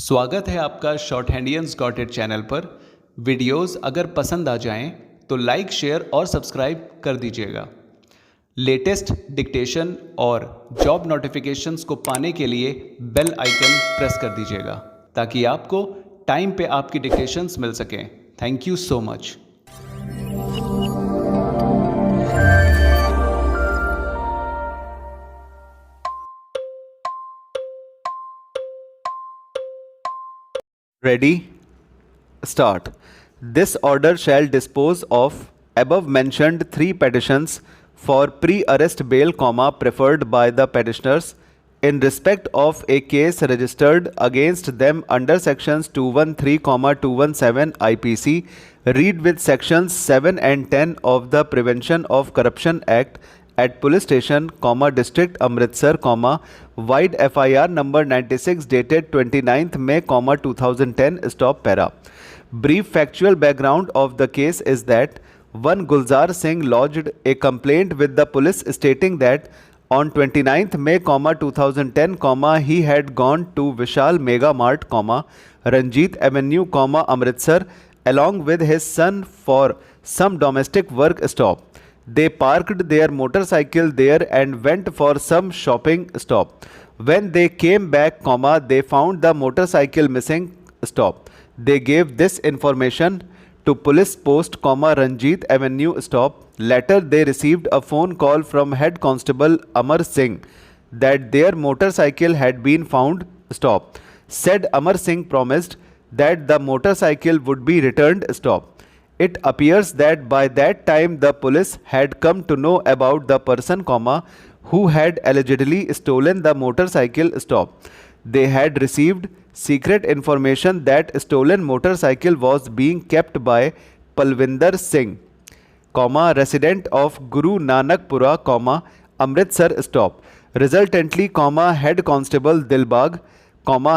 स्वागत है आपका शॉर्ट हैंडियंस गॉट इट चैनल पर। वीडियोस अगर पसंद आ जाएं तो लाइक, शेयर और सब्सक्राइब कर दीजिएगा। लेटेस्ट डिक्टेशन और जॉब नोटिफिकेशंस को पाने के लिए बेल आइकन प्रेस कर दीजिएगा ताकि आपको टाइम पे आपकी डिक्टेशंस मिल सकें। Thank you so much. Ready? Start. This order shall dispose of above mentioned three petitions for pre-arrest bail, preferred by the petitioners in respect of a case registered against them under sections 213, 217 IPC. Read with sections 7 and 10 of the Prevention of Corruption Act at Police Station, District Amritsar, wide FIR number 96 dated 29th May, 2010, stop para. Brief factual background of the case is that one Gulzar Singh lodged a complaint with the police stating that on 29th May, 2010, he had gone to Vishal Mega Mart, Ranjit Avenue, Amritsar, along with his son for some domestic work stop. They parked their motorcycle there and went for some shopping stop. When they came back, they found the motorcycle missing stop. They gave this information to police post, Ranjit Avenue stop. Later, they received a phone call from head constable Amar Singh that their motorcycle had been found stop. Said Amar Singh promised that the motorcycle would be returned stop. It appears that by that time the police had come to know about the person, who had allegedly stolen the motorcycle stop. They had received secret information that stolen motorcycle was being kept by Palvinder Singh, resident of Guru Nanakpura, Amritsar stop. Resultantly, head constable Dilbag,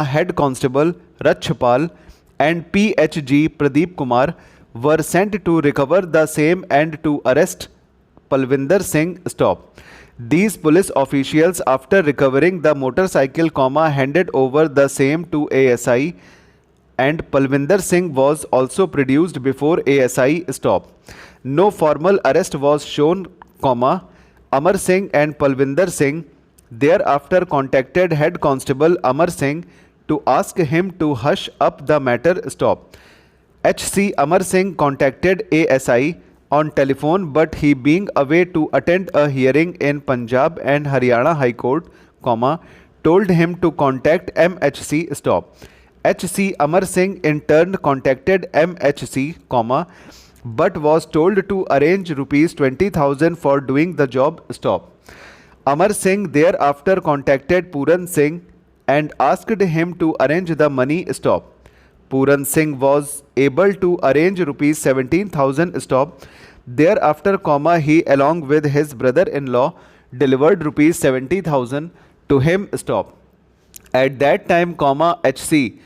head constable Rachpal and PHG Pradeep Kumar were sent to recover the same and to arrest Palvinder Singh stop. These police officials, after recovering the motorcycle, handed over the same to ASI, and Palvinder Singh was also produced before ASI stop. No formal arrest was shown, Amar Singh and Palvinder Singh thereafter contacted head constable Amar Singh to ask him to hush up the matter stop. HC Amar Singh contacted ASI on telephone, but he being away to attend a hearing in Punjab and Haryana High Court, told him to contact MHC stop. HC Amar Singh in turn contacted MHC, but was told to arrange rupees 20,000 for doing the job stop. Amar Singh thereafter contacted Puran Singh and asked him to arrange the money stop. Puran Singh was able to arrange rupees 17,000 stop. Thereafter, he along with his brother-in-law delivered rupees 70,000 to him stop. At that time, HC,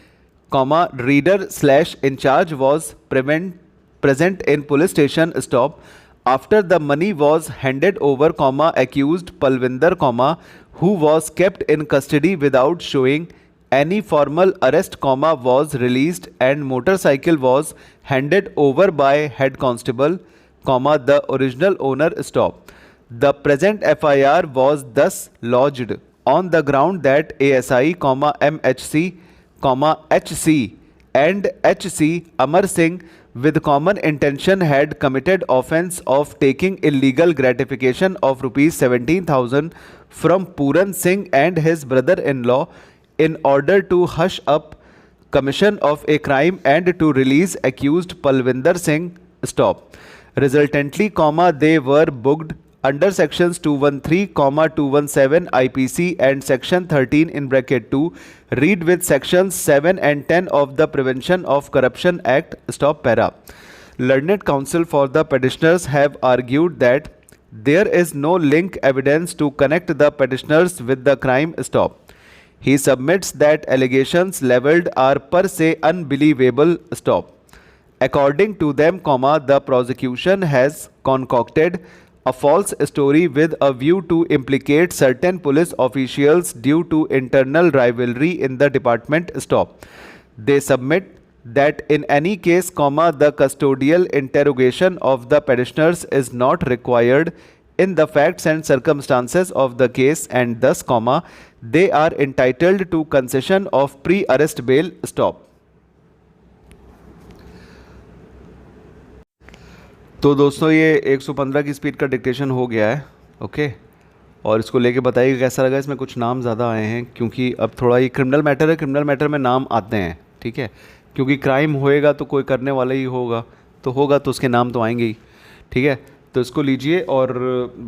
reader/in charge was present in police station stop. After the money was handed over, accused Palvinder, who was kept in custody without showing any formal arrest, was released and motorcycle was handed over by head constable, the original owner stop. The present FIR was thus lodged on the ground that ASI, MHC, HC and HC Amar Singh with common intention had committed offence of taking illegal gratification of rupees 17,000 from Puran Singh and his brother-in-law in order to hush up commission of a crime and to release accused Palvinder Singh stop. Resultantly, they were booked under sections 213, 217 IPC and section 13 in bracket 2. Read with sections 7 and 10 of the Prevention of Corruption Act stop para. Learned counsel for the petitioners have argued that there is no link evidence to connect the petitioners with the crime stop. He submits that allegations levelled are per se unbelievable stop. According to them, the prosecution has concocted a false story with a view to implicate certain police officials due to internal rivalry in the department. Stop. They submit that in any case, the custodial interrogation of the petitioners is not required in the facts and circumstances of the case, and thus, they are entitled to concession of pre-arrest bail. Stop. तो दोस्तों ये 115 की speed का dictation हो गया है, okay. और इसको लेके बताइए कैसा लगा। इसमें कुछ नाम ज़्यादा आए हैं क्योंकि अब थोड़ा ये क्रिमिनल मैटर है, क्रिमिनल मैटर में नाम आते हैं, ठीक है। क्योंकि क्राइम होएगा तो कोई करने वाला ही होगा तो उसके नाम तो आएंगे ही, ठीक है। तो इसको लीजिए और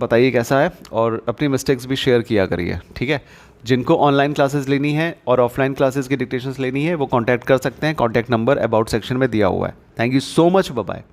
बताइए कैसा है, और अपनी मिस्टेक्स भी शेयर किया करिए, ठीक है। जिनको ऑनलाइन क्लासेस लेनी है और ऑफलाइन क्लासेस की डिक्टेशंस लेनी है वो कांटेक्ट कर सकते हैं। कांटेक्ट नंबर अबाउट सेक्शन में दिया हुआ है। Thank you so much, bye bye.